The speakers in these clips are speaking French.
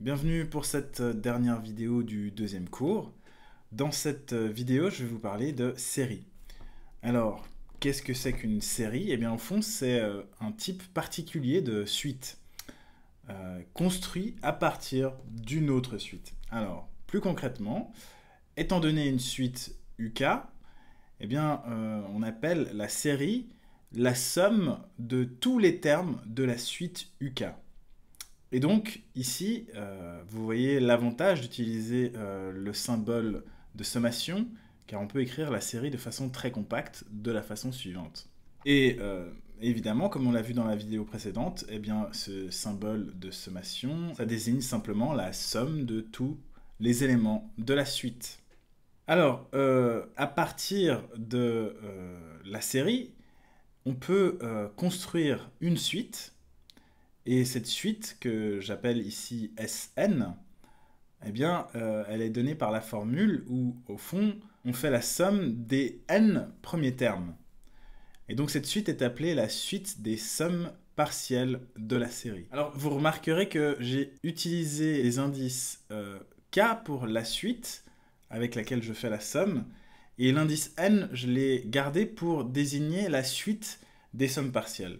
Bienvenue pour cette dernière vidéo du deuxième cours. Dans cette vidéo, je vais vous parler de série. Alors, qu'est-ce que c'est qu'une série? Eh bien, au fond, c'est un type particulier de suite, construit à partir d'une autre suite. Alors, plus concrètement, étant donné une suite UK, eh bien, on appelle la série la somme de tous les termes de la suite UK. Et donc, ici, vous voyez l'avantage d'utiliser le symbole de sommation, car on peut écrire la série de façon très compacte, de la façon suivante. Et évidemment, comme on l'a vu dans la vidéo précédente, eh bien, ce symbole de sommation, ça désigne simplement la somme de tous les éléments de la suite. Alors, à partir de la série, on peut construire une suite. Et cette suite, que j'appelle ici Sn, eh bien, elle est donnée par la formule où, au fond, on fait la somme des n premiers termes. Et donc cette suite est appelée la suite des sommes partielles de la série. Alors, vous remarquerez que j'ai utilisé les indices k pour la suite avec laquelle je fais la somme, et l'indice n, je l'ai gardé pour désigner la suite des sommes partielles.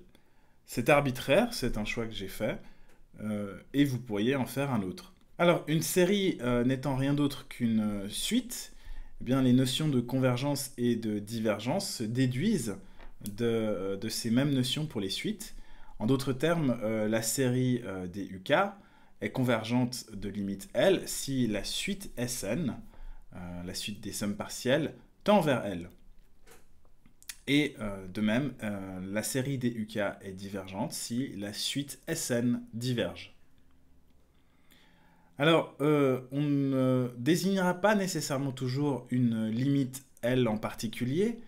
C'est arbitraire, c'est un choix que j'ai fait, et vous pourriez en faire un autre. Alors, une série n'étant rien d'autre qu'une suite, eh bien, les notions de convergence et de divergence se déduisent de ces mêmes notions pour les suites. En d'autres termes, la série des UK est convergente de limite L si la suite Sn, la suite des sommes partielles, tend vers L. Et de même, la série des UK est divergente si la suite Sn diverge. Alors, on ne désignera pas nécessairement toujours une limite L en particulier.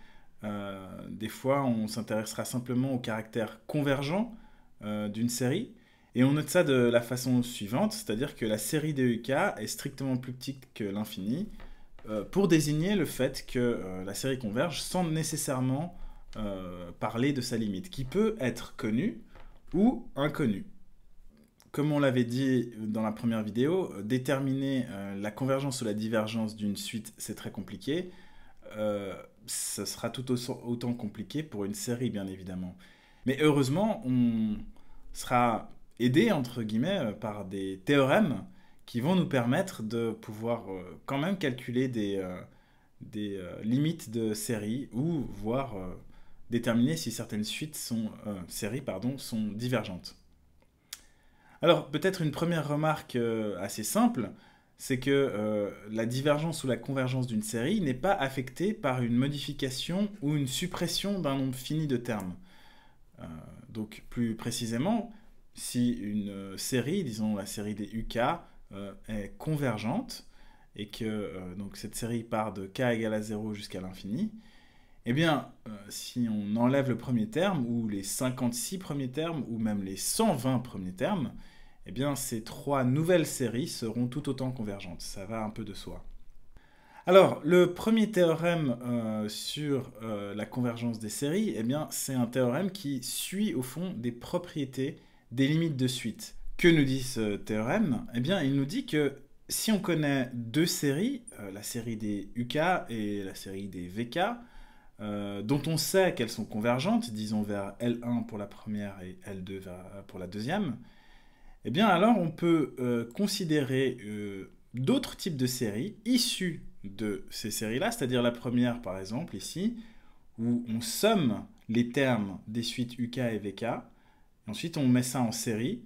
Des fois, on s'intéressera simplement au caractère convergent d'une série. Et on note ça de la façon suivante, c'est-à-dire que la série des UK est strictement plus petite que l'infini, pour désigner le fait que la série converge sans nécessairement parler de sa limite, qui peut être connue ou inconnue. Comme on l'avait dit dans la première vidéo, déterminer la convergence ou la divergence d'une suite, c'est très compliqué. Ce sera tout autant compliqué pour une série, bien évidemment. Mais heureusement, on sera aidé, entre guillemets, par des théorèmes qui vont nous permettre de pouvoir quand même calculer des limites de série ou voir déterminer si certaines séries sont divergentes. Alors peut-être une première remarque assez simple, c'est que la divergence ou la convergence d'une série n'est pas affectée par une modification ou une suppression d'un nombre fini de termes. Donc plus précisément, si une série, disons la série des UK, est convergente, et que donc cette série part de k égale à 0 jusqu'à l'infini, eh bien, si on enlève le premier terme, ou les 56 premiers termes, ou même les 120 premiers termes, eh bien, ces trois nouvelles séries seront tout autant convergentes. Ça va un peu de soi. Alors, le premier théorème sur la convergence des séries, eh bien, c'est un théorème qui suit au fond des propriétés des limites de suite. Que nous dit ce théorème? Eh bien, il nous dit que si on connaît deux séries, la série des UK et la série des VK, dont on sait qu'elles sont convergentes, disons vers L1 pour la première et L2 pour la deuxième, eh bien alors on peut considérer d'autres types de séries issues de ces séries-là, c'est-à-dire la première par exemple ici, où on somme les termes des suites UK et VK, et ensuite on met ça en série.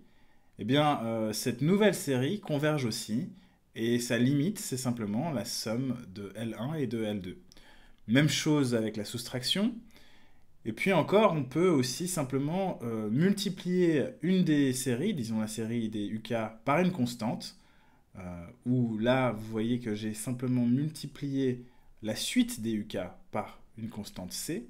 Eh bien cette nouvelle série converge aussi, et sa limite c'est simplement la somme de L1 et de L2. Même chose avec la soustraction. Et puis encore, on peut aussi simplement multiplier une des séries, disons la série des UK, par une constante, où là, vous voyez que j'ai simplement multiplié la suite des UK par une constante C.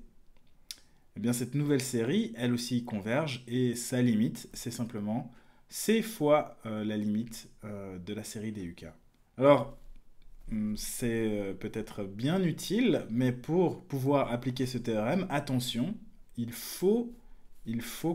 Et bien cette nouvelle série, elle aussi converge, et sa limite, c'est simplement C fois la limite de la série des UK. Alors, c'est peut-être bien utile, mais pour pouvoir appliquer ce théorème, attention, il faut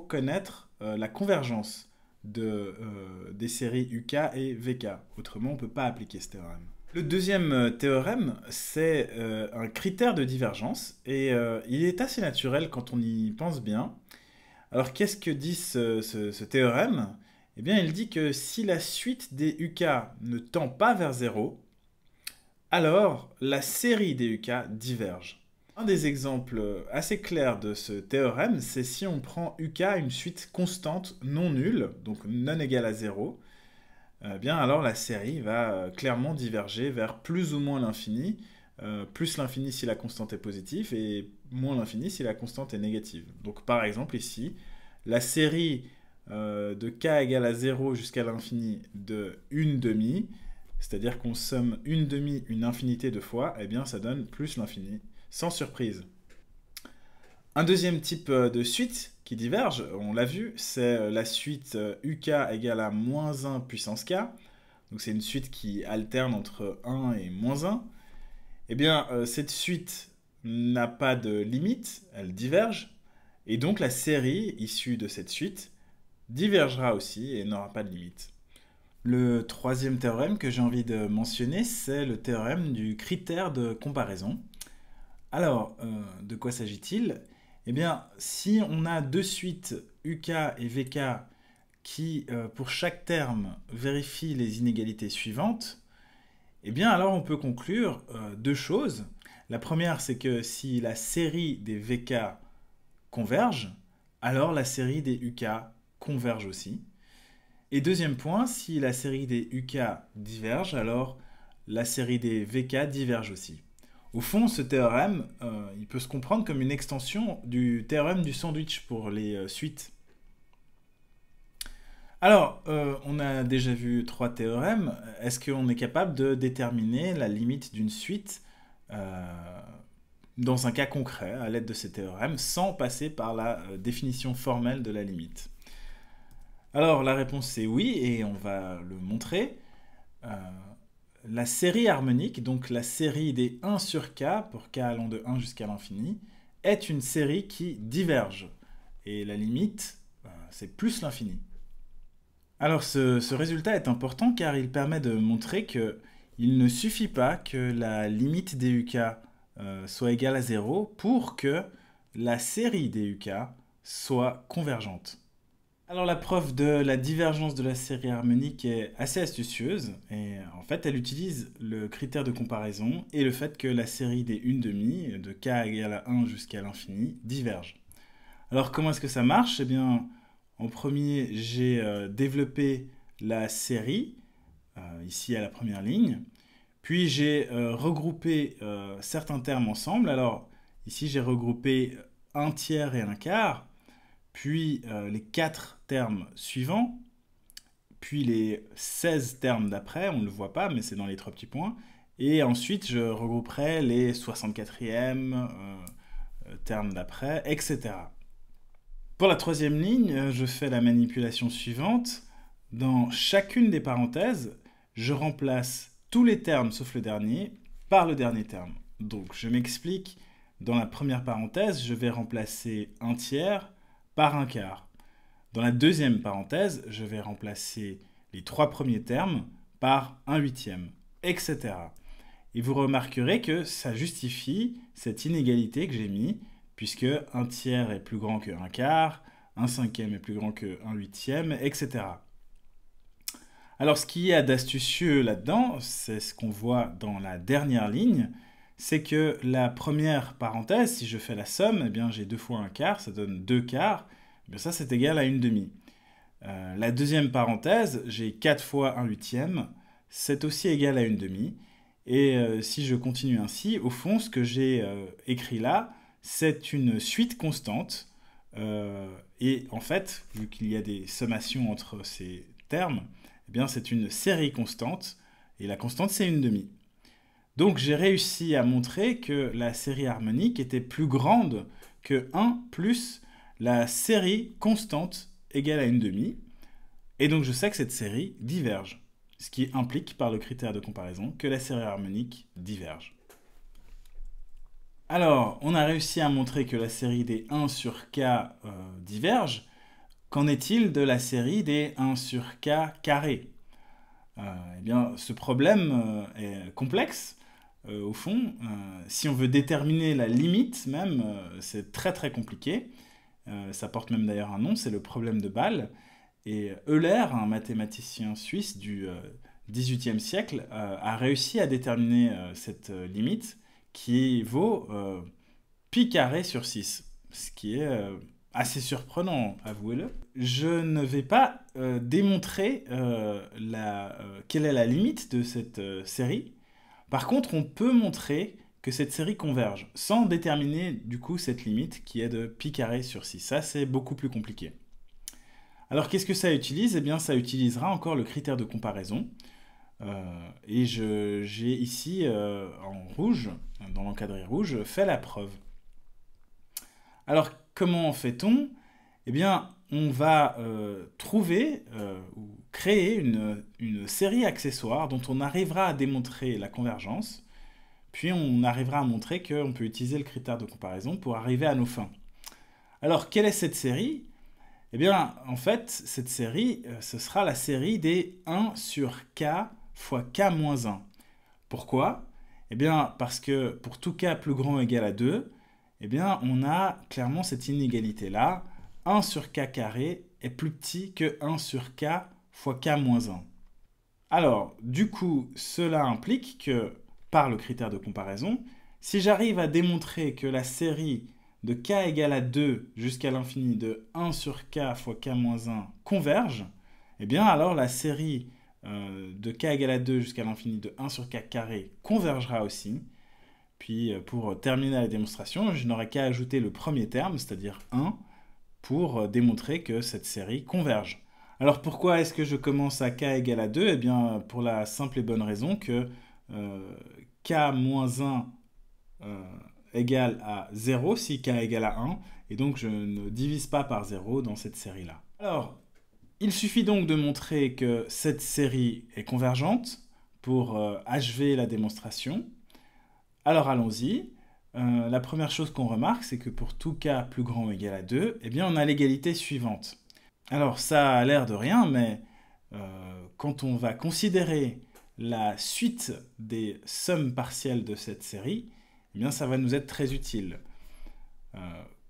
connaître la convergence des séries UK et VK. Autrement, on ne peut pas appliquer ce théorème. Le deuxième théorème, c'est un critère de divergence et il est assez naturel quand on y pense bien. Alors, qu'est-ce que dit ce théorème? Eh bien, il dit que si la suite des UK ne tend pas vers 0, alors la série des UK diverge. Un des exemples assez clairs de ce théorème, c'est si on prend UK une suite constante non nulle, donc non égale à 0, eh bien alors la série va clairement diverger vers plus ou moins l'infini, plus l'infini si la constante est positive et moins l'infini si la constante est négative. Donc par exemple ici, la série de k égale à 0 jusqu'à l'infini de une demi, c'est-à-dire qu'on somme une demi une infinité de fois, eh bien ça donne plus l'infini, sans surprise. Un deuxième type de suite qui diverge, on l'a vu, c'est la suite UK égale à moins 1 puissance k. Donc c'est une suite qui alterne entre 1 et moins 1. Eh bien, cette suite n'a pas de limite, elle diverge. Et donc la série issue de cette suite divergera aussi et n'aura pas de limite. Le troisième théorème que j'ai envie de mentionner, c'est le théorème du critère de comparaison. Alors, de quoi s'agit-il? Eh bien, si on a deux suites UK et VK qui, pour chaque terme, vérifient les inégalités suivantes, eh bien, alors on peut conclure deux choses. La première, c'est que si la série des VK converge, alors la série des UK converge aussi. Et deuxième point, si la série des UK diverge, alors la série des VK diverge aussi. Au fond, ce théorème, il peut se comprendre comme une extension du théorème du sandwich pour les suites. Alors, on a déjà vu trois théorèmes. Est-ce qu'on est capable de déterminer la limite d'une suite dans un cas concret à l'aide de ces théorèmes sans passer par la définition formelle de la limite? Alors, la réponse est oui, et on va le montrer. La série harmonique, donc la série des 1 sur k, pour k allant de 1 jusqu'à l'infini, est une série qui diverge. Et la limite, c'est plus l'infini. Alors ce résultat est important car il permet de montrer qu'il ne suffit pas que la limite des UK soit égale à 0 pour que la série des UK soit convergente. Alors la preuve de la divergence de la série harmonique est assez astucieuse et en fait elle utilise le critère de comparaison et le fait que la série des 1/2 de k égale à 1 jusqu'à l'infini diverge. Alors comment est-ce que ça marche? Eh bien en premier j'ai développé la série ici à la première ligne, puis j'ai regroupé certains termes ensemble. Alors ici j'ai regroupé un tiers et un quart, puis les 4 termes suivants, puis les 16 termes d'après, on ne le voit pas, mais c'est dans les 3 petits points, et ensuite je regrouperai les 64e termes d'après, etc. Pour la troisième ligne, je fais la manipulation suivante. Dans chacune des parenthèses, je remplace tous les termes sauf le dernier par le dernier terme. Donc je m'explique, dans la première parenthèse, je vais remplacer un tiers par un quart. Dans la deuxième parenthèse, je vais remplacer les 3 premiers termes par un huitième, etc. Et vous remarquerez que ça justifie cette inégalité que j'ai mis, puisque un tiers est plus grand que un quart, un cinquième est plus grand que un huitième, etc. Alors ce qu'il y a d'astucieux là-dedans, c'est ce qu'on voit dans la dernière ligne, c'est que la première parenthèse, si je fais la somme, eh bien j'ai 2 fois un quart, ça donne 2 quarts, eh bien ça c'est égal à une demi. La deuxième parenthèse, j'ai 4 fois un huitième, c'est aussi égal à une demi. Et si je continue ainsi, au fond, ce que j'ai écrit là, c'est une suite constante. Et en fait, vu qu'il y a des sommations entre ces termes, eh bien c'est une série constante, et la constante c'est une demi. Donc j'ai réussi à montrer que la série harmonique était plus grande que 1 plus la série constante égale à une demi. Et donc je sais que cette série diverge, ce qui implique par le critère de comparaison que la série harmonique diverge. Alors, on a réussi à montrer que la série des 1 sur k diverge. qu'en est-il de la série des 1 sur k carré? Eh bien, ce problème est complexe. Au fond, si on veut déterminer la limite même, c'est très très compliqué. Ça porte même d'ailleurs un nom, c'est le problème de Bâle. Et Euler, un mathématicien suisse du XVIIIe siècle, a réussi à déterminer cette limite qui vaut pi carré sur 6, ce qui est assez surprenant, avouez-le. Je ne vais pas démontrer quelle est la limite de cette série. Par contre, on peut montrer que cette série converge, sans déterminer du coup cette limite qui est de pi carré sur 6. Ça, c'est beaucoup plus compliqué. Alors, qu'est-ce que ça utilise? Eh bien, ça utilisera encore le critère de comparaison. Et j'ai ici, en rouge, dans l'encadré rouge, fait la preuve. Alors, comment fait-on? Eh bien, on va trouver ou créer une série accessoire dont on arrivera à démontrer la convergence, puis on arrivera à montrer qu'on peut utiliser le critère de comparaison pour arriver à nos fins. Alors, quelle est cette série? Eh bien, en fait, cette série, ce sera la série des 1 sur k fois k-1. Pourquoi? Eh bien, parce que pour tout k plus grand ou égal à 2, eh bien, on a clairement cette inégalité-là. 1 sur k carré est plus petit que 1 sur k fois k-1. Alors, du coup, cela implique que, par le critère de comparaison, si j'arrive à démontrer que la série de k égale à 2 jusqu'à l'infini de 1 sur k fois k-1 converge, eh bien alors la série de k égale à 2 jusqu'à l'infini de 1 sur k carré convergera aussi. Puis pour terminer la démonstration, je n'aurai qu'à ajouter le premier terme, c'est-à-dire 1, pour démontrer que cette série converge. Alors pourquoi est-ce que je commence à k égale à 2? Eh bien pour la simple et bonne raison que k-1 égale à 0 si k égale à 1, et donc je ne divise pas par 0 dans cette série-là. Alors, il suffit donc de montrer que cette série est convergente pour achever la démonstration. Alors allons-y. La première chose qu'on remarque, c'est que pour tout k plus grand ou égal à 2, eh bien on a l'égalité suivante. Alors ça a l'air de rien, mais quand on va considérer la suite des sommes partielles de cette série, eh bien ça va nous être très utile.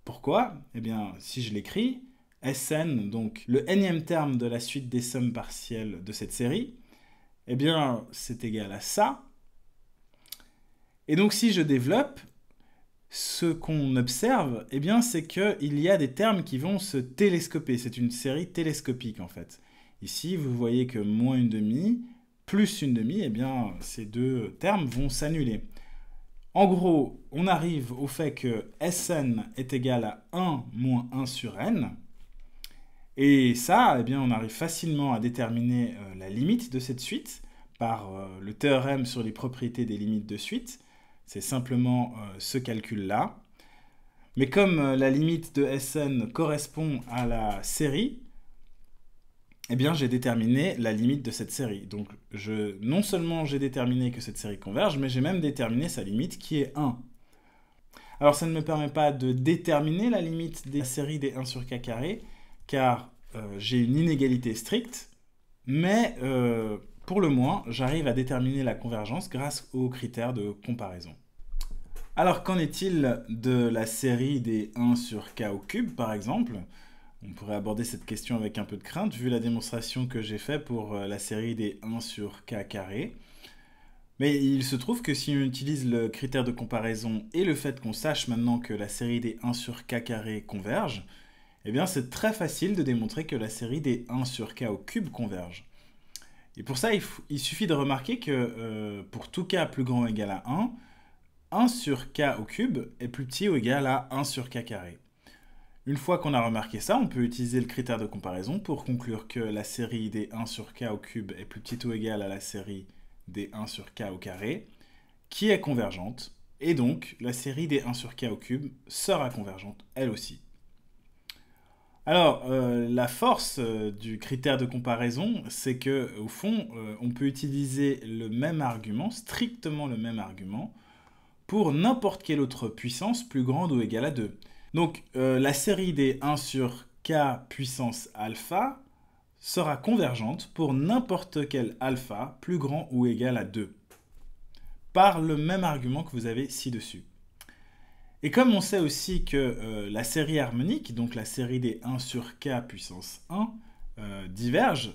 Pourquoi? Eh bien si je l'écris, Sn, donc le nème terme de la suite des sommes partielles de cette série, eh bien c'est égal à ça. Et donc si je développe, ce qu'on observe, eh bien, c'est qu'il y a des termes qui vont se télescoper. C'est une série télescopique en fait. Ici, vous voyez que moins une demi, plus une demi, eh bien, ces deux termes vont s'annuler. En gros, on arrive au fait que Sn est égal à 1 moins 1 sur n. Et ça, eh bien, on arrive facilement à déterminer la limite de cette suite par le théorème sur les propriétés des limites de suite. C'est simplement ce calcul-là. Mais comme la limite de Sn correspond à la série, eh bien j'ai déterminé la limite de cette série. Donc non seulement j'ai déterminé que cette série converge, mais j'ai même déterminé sa limite qui est 1. Alors ça ne me permet pas de déterminer la limite de la série des 1 sur k carré, car j'ai une inégalité stricte, mais pour le moins, j'arrive à déterminer la convergence grâce aux critères de comparaison. Alors, qu'en est-il de la série des 1 sur k au cube, par exemple? On pourrait aborder cette question avec un peu de crainte, vu la démonstration que j'ai faite pour la série des 1 sur k carré. Mais il se trouve que si on utilise le critère de comparaison et le fait qu'on sache maintenant que la série des 1 sur k carré converge, eh bien c'est très facile de démontrer que la série des 1 sur k au cube converge. Et pour ça, il suffit de remarquer que pour tout k plus grand ou égal à 1, 1 sur k au cube est plus petit ou égal à 1 sur k carré. Une fois qu'on a remarqué ça, on peut utiliser le critère de comparaison pour conclure que la série des 1 sur k au cube est plus petite ou égale à la série des 1 sur k au carré, qui est convergente, et donc la série des 1 sur k au cube sera convergente elle aussi. Alors, la force du critère de comparaison, c'est que au fond, on peut utiliser le même argument, strictement le même argument, pour n'importe quelle autre puissance plus grande ou égale à 2. Donc, la série des 1 sur k puissance alpha sera convergente pour n'importe quel alpha plus grand ou égal à 2, par le même argument que vous avez ci-dessus. Et comme on sait aussi que la série harmonique, donc la série des 1 sur k puissance 1, diverge,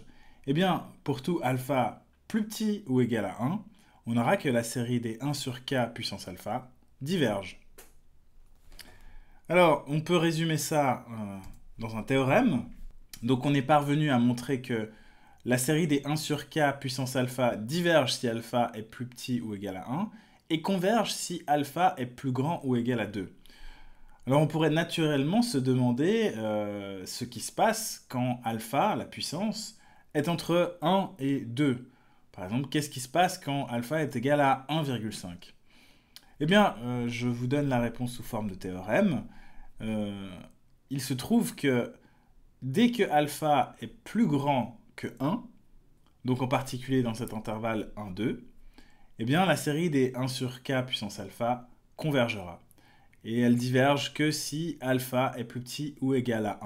eh bien, pour tout alpha plus petit ou égal à 1, on aura que la série des 1 sur k puissance alpha diverge. Alors, on peut résumer ça dans un théorème. Donc, on est parvenu à montrer que la série des 1 sur k puissance alpha diverge si alpha est plus petit ou égal à 1, et converge si alpha est plus grand ou égal à 2. Alors, on pourrait naturellement se demander ce qui se passe quand alpha, la puissance, est entre 1 et 2. Par exemple, qu'est-ce qui se passe quand alpha est égal à 1,5? Eh bien, je vous donne la réponse sous forme de théorème. Il se trouve que dès que alpha est plus grand que 1, donc en particulier dans cet intervalle 1, 2, eh bien la série des 1 sur k puissance alpha convergera. Et elle diverge que si alpha est plus petit ou égal à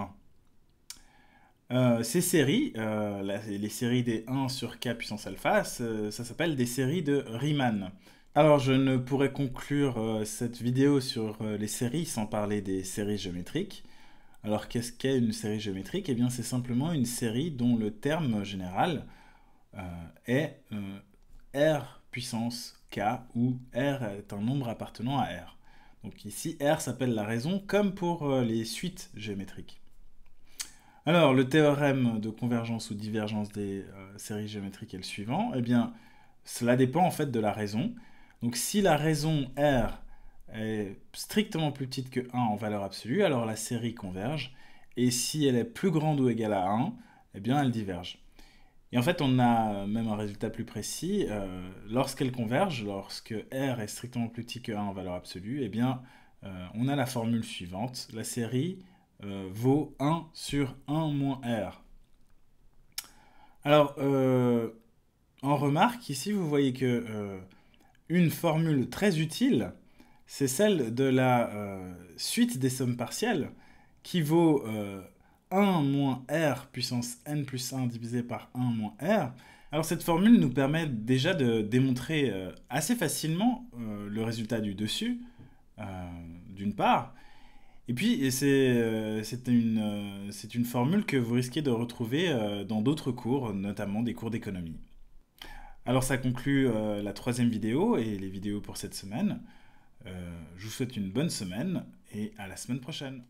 1. Ces séries, les séries des 1 sur k puissance alpha, ça s'appelle des séries de Riemann. Alors je ne pourrais conclure cette vidéo sur les séries sans parler des séries géométriques. Alors qu'est-ce qu'est une série géométrique? Eh bien c'est simplement une série dont le terme général est R puissance k, où R est un nombre appartenant à R. Donc ici R s'appelle la raison, comme pour les suites géométriques. Alors le théorème de convergence ou divergence des séries géométriques est le suivant. Eh bien cela dépend en fait de la raison. Donc si la raison R est strictement plus petite que 1 en valeur absolue, alors la série converge. Et si elle est plus grande ou égale à 1, eh bien elle diverge. Et en fait, on a même un résultat plus précis. Lorsqu'elle converge, lorsque R est strictement plus petit que 1 en valeur absolue, eh bien on a la formule suivante. La série vaut 1 sur 1 moins R. Alors, en remarque, ici, vous voyez que une formule très utile, c'est celle de la suite des sommes partielles, qui vaut 1 moins R puissance n plus 1 divisé par 1 moins R. Alors cette formule nous permet déjà de démontrer assez facilement le résultat du dessus, d'une part. Et puis c'est une formule que vous risquez de retrouver dans d'autres cours, notamment des cours d'économie. Alors ça conclut la 3e vidéo et les vidéos pour cette semaine. Je vous souhaite une bonne semaine et à la semaine prochaine.